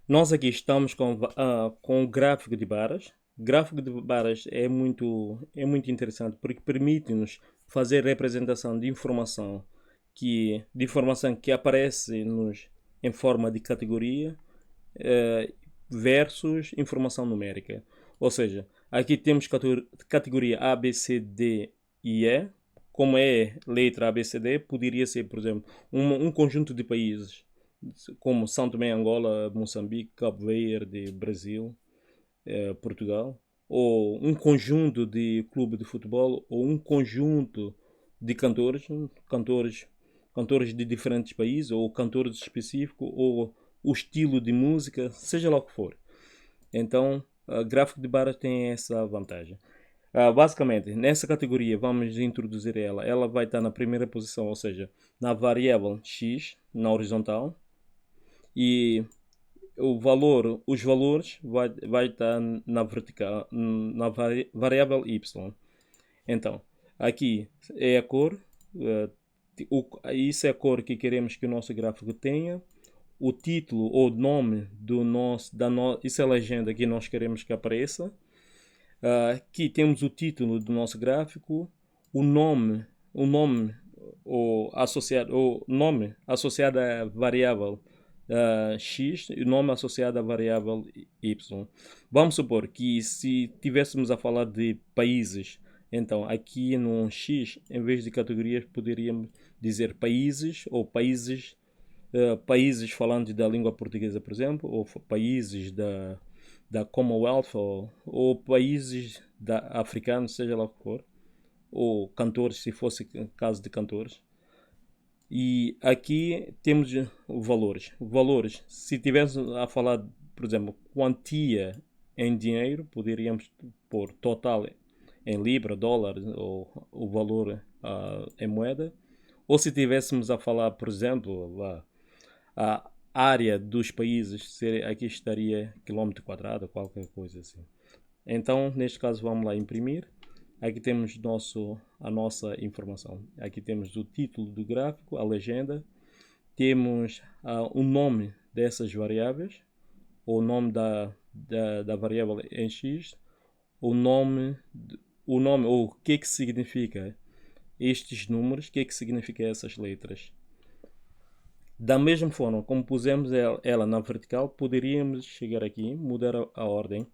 Nós aqui estamos com o gráfico de barras. O gráfico de barras é muito interessante porque permite-nos fazer representação de informação que aparece em forma de categoria eh, versus informação numérica. Ou seja, aqui temos categoria A, B, C, D e E. Como é letra A, B, C, D, poderia ser, por exemplo, um conjunto de países como São Tomé, Angola, Moçambique, Cabo Verde, Brasil, Portugal, ou um conjunto de clube de futebol, ou um conjunto de cantores de diferentes países, ou cantores específicos, ou o estilo de música, seja lá o que for. Então, o gráfico de barras tem essa vantagem. Basicamente, nessa categoria vamos introduzir ela. Ela vai estar na primeira posição, ou seja, na variável x, na horizontal, e os valores vai estar na vertical, na variável y. Então, aqui é a cor, eh, isso é a cor que queremos que o nosso gráfico tenha. O título ou nome do nosso, isso é a legenda que nós queremos que apareça. Aqui temos o título do nosso gráfico, o nome, o nome o nome associado à variável x e o nome associado à variável y. Vamos supor que se tivéssemos a falar de países, então aqui no x, em vez de categorias, poderíamos dizer países ou países falantes da língua portuguesa, por exemplo, ou países da Commonwealth, ou países africanos, seja lá o que for, ou cantores, se fosse caso de cantores. E aqui temos valores. Valores, se tivéssemos a falar, por exemplo, quantia em dinheiro, poderíamos pôr total em libra, dólar, ou o valor em moeda. Ou se tivéssemos a falar, por exemplo, a área dos países, aqui estaria quilómetro quadrado, qualquer coisa assim. Então, neste caso, vamos lá imprimir. Aqui temos a nossa informação. Aqui temos o título do gráfico, a legenda. Temos o nome dessas variáveis, o nome da variável em x, o nome, ou o que significa estes números, o que significa essas letras. Da mesma forma como pusemos ela na vertical, poderíamos chegar aqui, mudar a ordem,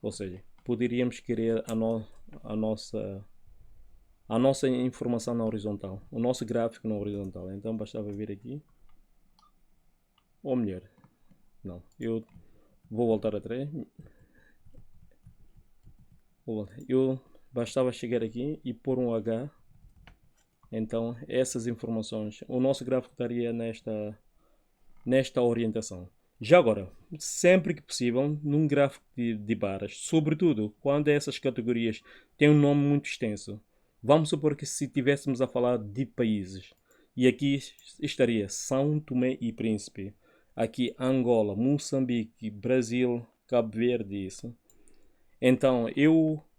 ou seja, poderíamos querer a nossa a nossa informação na horizontal, o nosso gráfico na horizontal. Então bastava vir aqui, ou melhor, não, eu vou voltar atrás. Eu bastava chegar aqui e pôr um H. Então essas informações, o nosso gráfico estaria nesta orientação. Já agora, sempre que possível, num gráfico de barras, sobretudo quando essas categorias têm um nome muito extenso, vamos supor que se estivéssemos a falar de países, e aqui estaria São Tomé e Príncipe, aqui Angola, Moçambique, Brasil, Cabo Verde, isso. Então,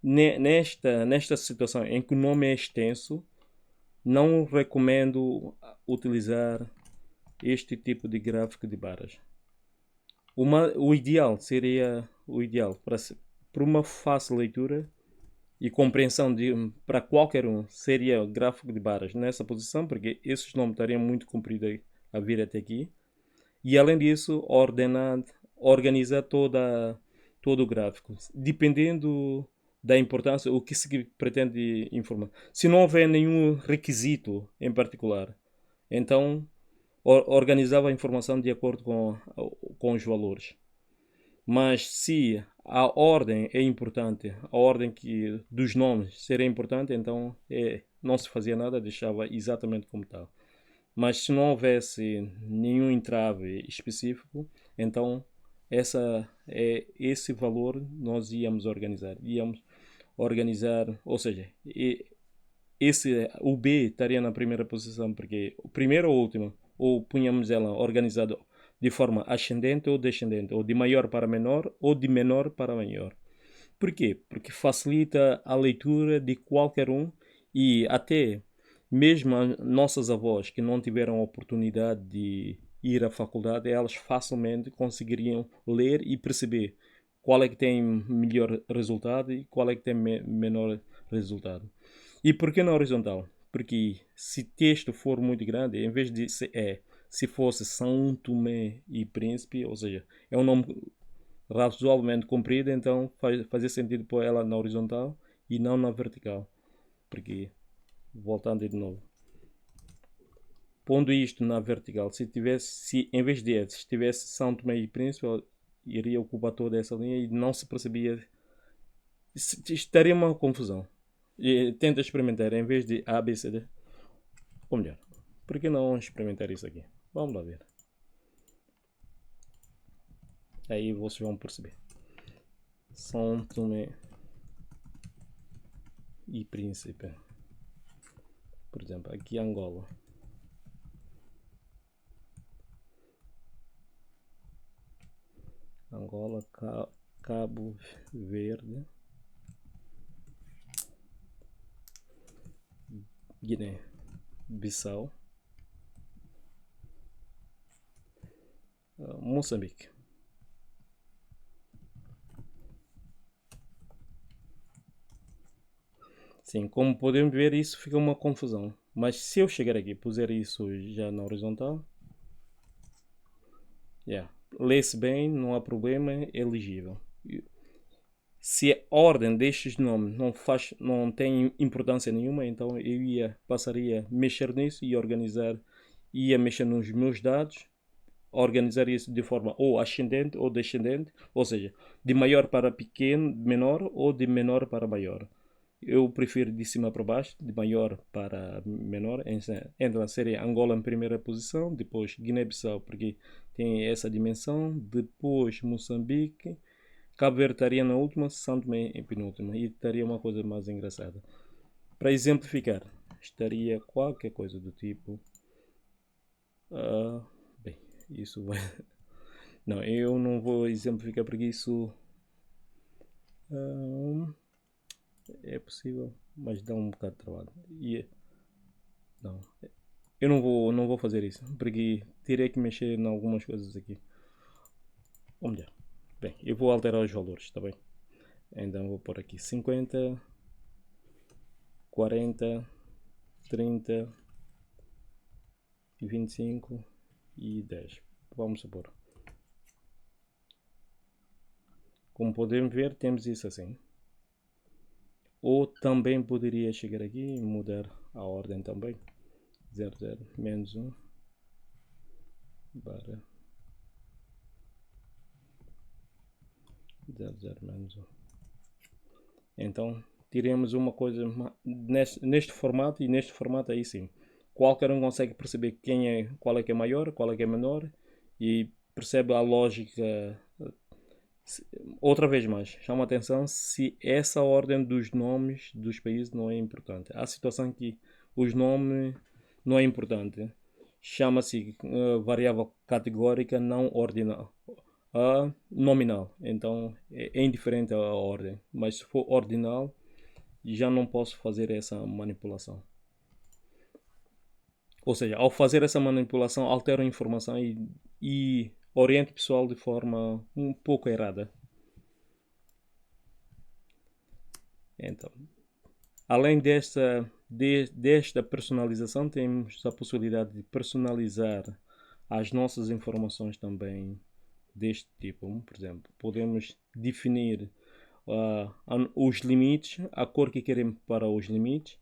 nesta situação em que o nome é extenso, não recomendo utilizar este tipo de gráfico de barras. O ideal para uma fácil leitura e compreensão para qualquer um seria o gráfico de barras nessa posição, porque esses nomes estariam muito compridos a vir até aqui. E além disso, organizar todo o gráfico, dependendo da importância, o que se pretende informar. Se não houver nenhum requisito em particular, então organizava a informação de acordo com os valores. Mas se a ordem é importante, a ordem dos nomes seria importante, então não se fazia nada, deixava exatamente como está. Mas se não houvesse nenhum entrave específico, então esse valor nós íamos organizar. Íamos organizar, ou seja, o B estaria na primeira posição, porque o primeiro ou último, ou punhamos ela organizada de forma ascendente ou descendente, ou de maior para menor, ou de menor para maior. Por quê? Porque facilita a leitura de qualquer um e até mesmo as nossas avós que não tiveram a oportunidade ir à faculdade, elas facilmente conseguiriam ler e perceber qual é que tem melhor resultado e qual é que tem menor resultado. E por que na horizontal? Porque se texto for muito grande, em vez de se fosse São Tomé e Príncipe, ou seja, é um nome razoavelmente comprido, então fazia sentido pôr ela na horizontal e não na vertical. Porque, voltando de novo, pondo isto na vertical, se em vez de se tivesse São Tomé e Príncipe, iria ocupar toda essa linha e não se percebia. Estaria uma confusão. E tenta experimentar em vez de A, B, C, D. Ou melhor, por que não experimentar isso aqui? Vamos lá ver. Aí vocês vão perceber. São Tomé e Príncipe. Por exemplo, aqui Angola. Angola, Cabo Verde, Guiné, Bissau, Moçambique. Sim, como podemos ver, isso fica uma confusão. Mas se eu chegar aqui e puser isso já na horizontal, lê-se bem, não há problema, é legível. Se a ordem destes nomes não tem importância nenhuma, então eu passaria a mexer nisso e ia mexer nos meus dados, organizar isso de forma ou ascendente ou descendente, ou seja, de maior para pequeno, menor, ou de menor para maior. Eu prefiro de cima para baixo, de maior para menor. Entra a série Angola em primeira posição, depois Guiné-Bissau, porque tem essa dimensão, depois Moçambique, Cabo Verde estaria na última, São Tomé em penúltima, e estaria uma coisa mais engraçada. Para exemplificar, estaria qualquer coisa do tipo. Bem, isso vai. Não, eu não vou exemplificar porque isso. É possível, mas dá um bocado de trabalho. Não, eu não vou fazer isso, porque terei que mexer em algumas coisas aqui. Ou melhor, bem, eu vou alterar os valores, está bem? Então vou pôr aqui 50, 40, 30, 25 e 10. Vamos supor. Como podemos ver, temos isso assim. Ou também poderia chegar aqui e mudar a ordem também. 0, 0, menos 1, barra 0, 0, menos 1. Então, tiremos uma coisa neste formato, e neste formato aí sim. Qualquer um consegue perceber qual é que é maior, qual é que é menor, e percebe a lógica. Outra vez mais, chama a atenção se essa ordem dos nomes dos países não é importante. Há situação que os nomes não é importante. Chama-se variável categórica não ordinal. Nominal. Então é indiferente a ordem. Mas se for ordinal, já não posso fazer essa manipulação. Ou seja, ao fazer essa manipulação, altero a informação e oriento o pessoal de forma um pouco errada. Então, além desta personalização, temos a possibilidade de personalizar as nossas informações também deste tipo. Por exemplo, podemos definir os limites, a cor que queremos para os limites,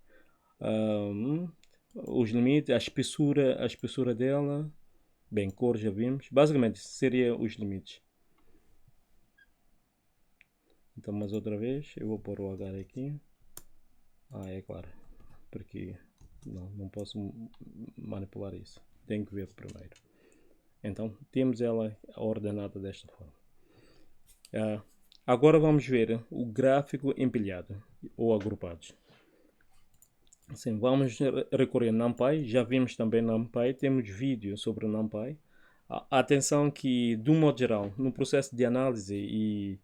a espessura dela, bem, cor já vimos, basicamente seria os limites. Então, mais outra vez, eu vou pôr o H aqui. É claro, porque não posso manipular isso. Tenho que ver primeiro. Então, temos ela ordenada desta forma. Agora vamos ver o gráfico empilhado ou agrupados. Sim, vamos recorrer a NumPy. Já vimos também NumPy. Temos vídeo sobre o NumPy. Atenção que, de um modo geral, no processo de análise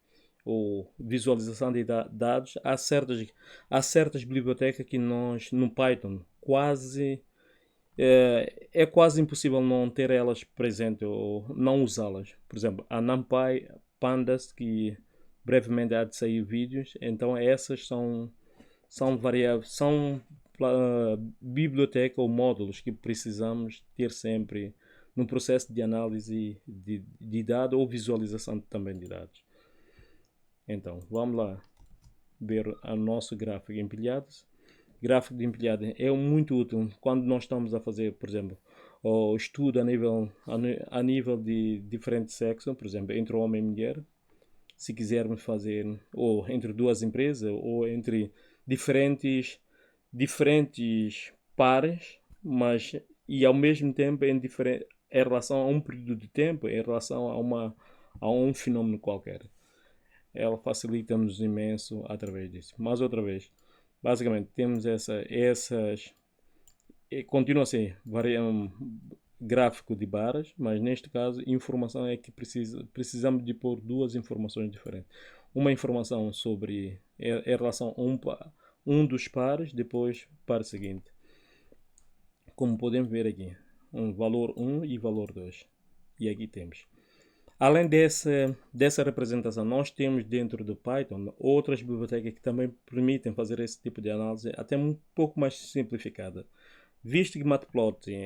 ou visualização de dados, há certas bibliotecas que nós, no Python, quase é quase impossível não ter elas presentes ou não usá-las. Por exemplo, a NumPy, Pandas, que brevemente há de sair vídeos, então essas são variáveis, são biblioteca ou módulos que precisamos ter sempre no processo de análise de dados ou visualização também de dados. Então, vamos lá ver o nosso gráfico empilhado. Gráfico de empilhado é muito útil quando nós estamos a fazer, por exemplo, o estudo a nível de diferentes sexos, por exemplo, entre homem e mulher, se quisermos fazer, ou entre duas empresas, ou entre diferentes pares, mas e ao mesmo tempo em relação a um período de tempo, em relação a um fenômeno qualquer. Ela facilita-nos imenso através disso. Mas outra vez, basicamente temos essas. Continua a ser gráfico de barras, mas neste caso, informação é que precisamos de pôr duas informações diferentes. Uma informação sobre em relação a um dos pares, depois para o seguinte. Como podemos ver aqui, um valor 1 e valor 2. E aqui temos. Além dessa representação, nós temos dentro do Python outras bibliotecas que também permitem fazer esse tipo de análise até um pouco mais simplificada. Visto que Matplotlib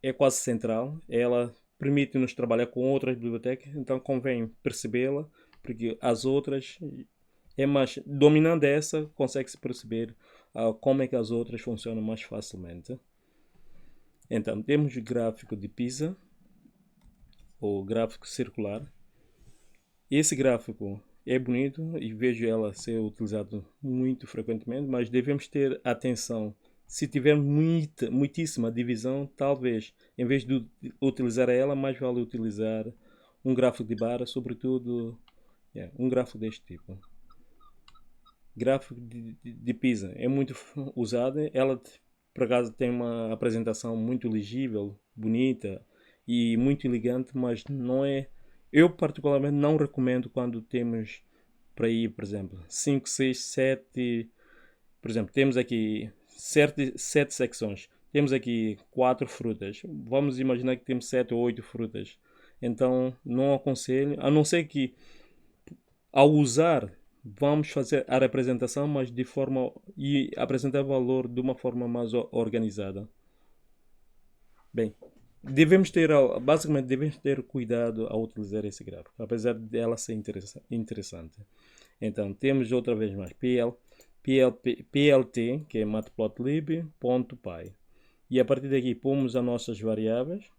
é quase central, ela permite-nos trabalhar com outras bibliotecas, então convém percebê-la, porque as outras é mais dominando essa, consegue-se perceber como é que as outras funcionam mais facilmente. Então, temos o gráfico de Pisa, ou gráfico circular. Esse gráfico é bonito e vejo ela ser utilizado muito frequentemente, mas devemos ter atenção. Se tiver muitíssima divisão, talvez, em vez de utilizar ela, mais vale utilizar um gráfico de barra, sobretudo um gráfico deste tipo. Gráfico de Pisa é muito usada. Ela, por acaso, tem uma apresentação muito legível, bonita e muito elegante, mas não é. Eu, particularmente, não recomendo quando temos para ir, por exemplo, 5, 6, 7. Por exemplo, temos aqui 7 secções. Temos aqui 4 frutas. Vamos imaginar que temos 7 ou 8 frutas. Então, não aconselho, a não ser que ao usar, vamos fazer a representação, mas de forma e apresentar valor de uma forma mais organizada. Bem, basicamente devemos ter cuidado ao utilizar esse gráfico, apesar dela ser interessante. Então, temos outra vez mais plt, que é matplotlib.py. E a partir daqui pomos as nossas variáveis.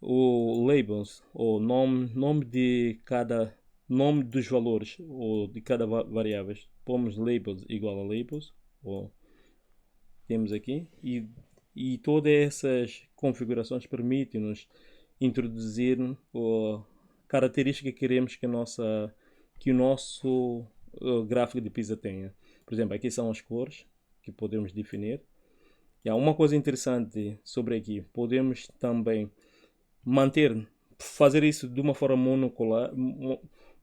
O labels, ou nome dos valores ou de cada variável, pomos labels igual a labels, ou temos aqui, e todas essas configurações permitem-nos introduzir a característica que queremos que o nosso gráfico de Pisa tenha. Por exemplo, aqui são as cores que podemos definir. E há uma coisa interessante sobre aqui, podemos também fazer isso de uma forma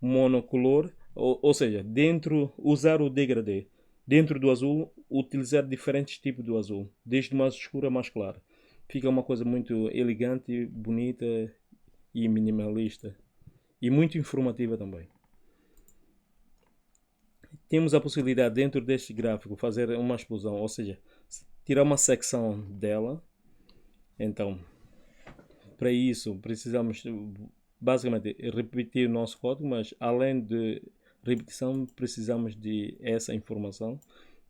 monocolor, ou seja, usar o degradê. Dentro do azul, utilizar diferentes tipos do azul, desde mais escuro a mais claro. Fica uma coisa muito elegante, bonita e minimalista. E muito informativa também. Temos a possibilidade dentro deste gráfico fazer uma explosão, ou seja, tirar uma secção dela. Então, para isso precisamos basicamente repetir o nosso código, mas além de repetição precisamos de essa informação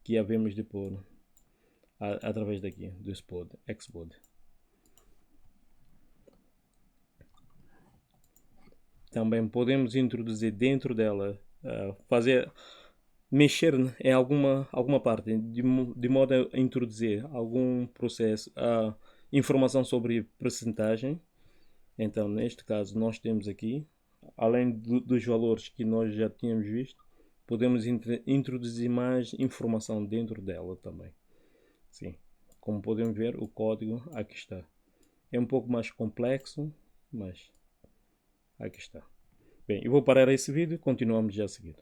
que havemos de pôr através daqui do Xbod. Também podemos introduzir dentro dela, mexer em alguma parte, de modo a introduzir algum processo, informação sobre percentagem. Então, neste caso, nós temos aqui, além dos valores que nós já tínhamos visto, podemos introduzir mais informação dentro dela também. Sim, como podemos ver, o código aqui está. É um pouco mais complexo, mas aqui está. Bem, eu vou parar esse vídeo e continuamos já a seguir.